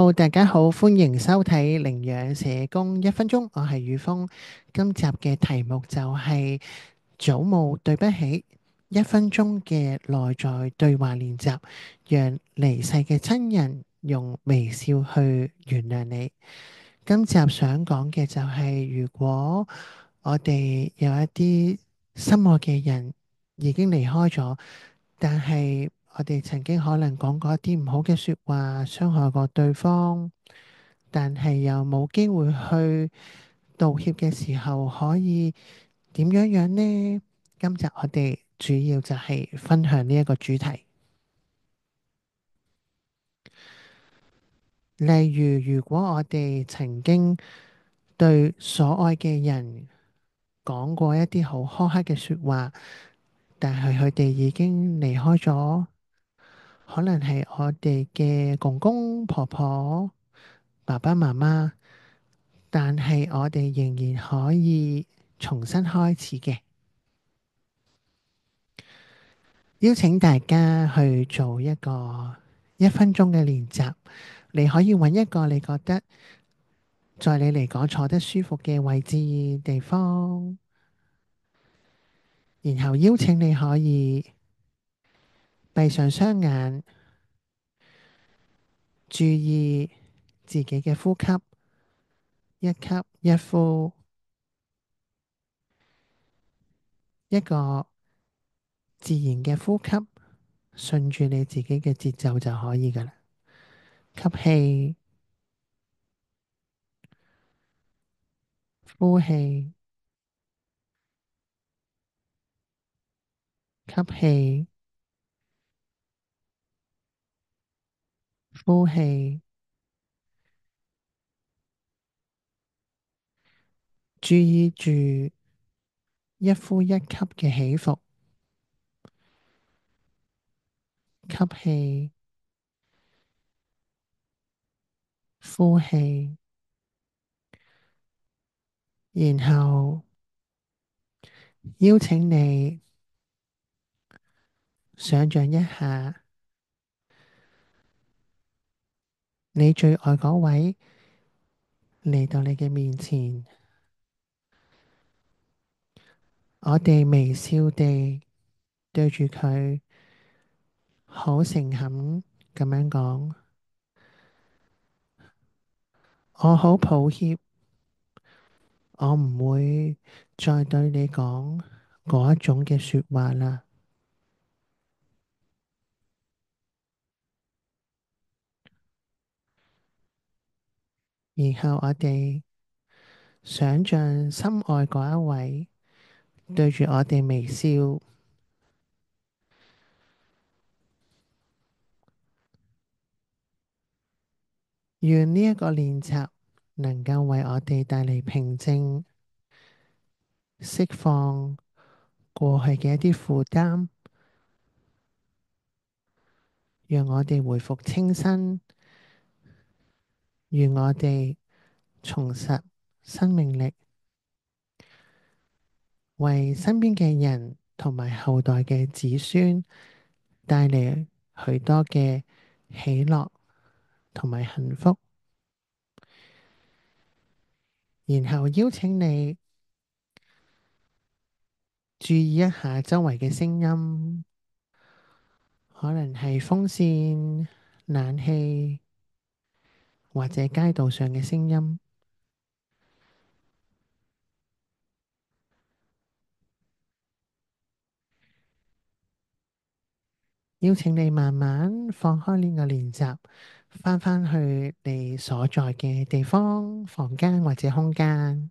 Hello，大家好，歡迎收睇領養社工1分鐘，我係宇峰。今集嘅題目就係祖母對不起1分鐘嘅內在對話練習，讓離世嘅親人用微笑去原諒你。今集想講嘅就係，如果我哋有一啲心愛嘅人已經離開咗，但係我哋曾經可能講過一啲唔好嘅說話，傷害過對方，但係又冇機會去道歉嘅時候，可以點樣樣呢？今集我哋主要就係分享呢一個主題。例如，如果我哋曾經對所愛嘅人講過一啲好苛刻嘅說話，但係佢哋已經離開咗，可能係我哋嘅公公婆婆、爸爸媽媽，但係我哋仍然可以重新開始嘅。邀請大家去做一個1分鐘嘅練習，你可以揾一個你覺得在你嚟講坐得舒服嘅位置地方，然後邀請你可以閉上雙眼，注意自己嘅呼吸，一吸一呼，一個自然嘅呼吸，順住你自己嘅節奏就可以㗎喇。吸氣，呼氣，吸氣，呼氣，注意住一呼一吸嘅起伏。吸氣，呼氣，然後邀請你想象一下，你最愛嗰位嚟到你嘅面前，我哋微笑地對住佢，好誠懇咁樣講：我好抱歉，我唔會再對你講嗰一種嘅說話啦。然後我哋想象心愛嗰一位對住我哋微笑，願呢一個練習能夠為我哋帶嚟平靜，釋放過去嘅一啲負擔，讓我哋回復清新，願我哋重拾生命力，為身邊嘅人同埋後代嘅子孫帶嚟許多嘅喜樂同埋幸福。然後邀請你注意一下周圍嘅聲音，可能係風扇、冷氣或者街道上嘅聲音。邀請你慢慢放開呢個練習，翻返去你所在嘅地方、房間或者空間。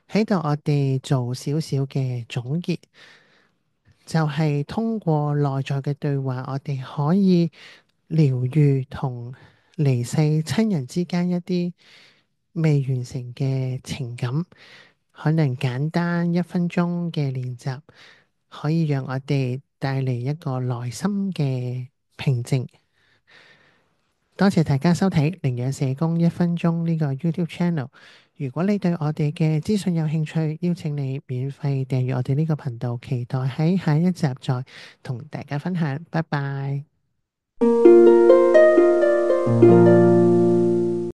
喺度我哋做少少嘅總結，就係通過內在嘅對話，我哋可以療癒同離世親人之間一啲未完成嘅情感。可能簡單1分鐘嘅練習，可以讓我哋帶嚟一個內心嘅平靜。多謝大家收睇領養社工1分鐘呢個 YouTube Channel。如果你對我哋嘅資訊有興趣，邀請你免費訂閱我哋呢個頻道，期待喺下一集再同大家分享。拜拜。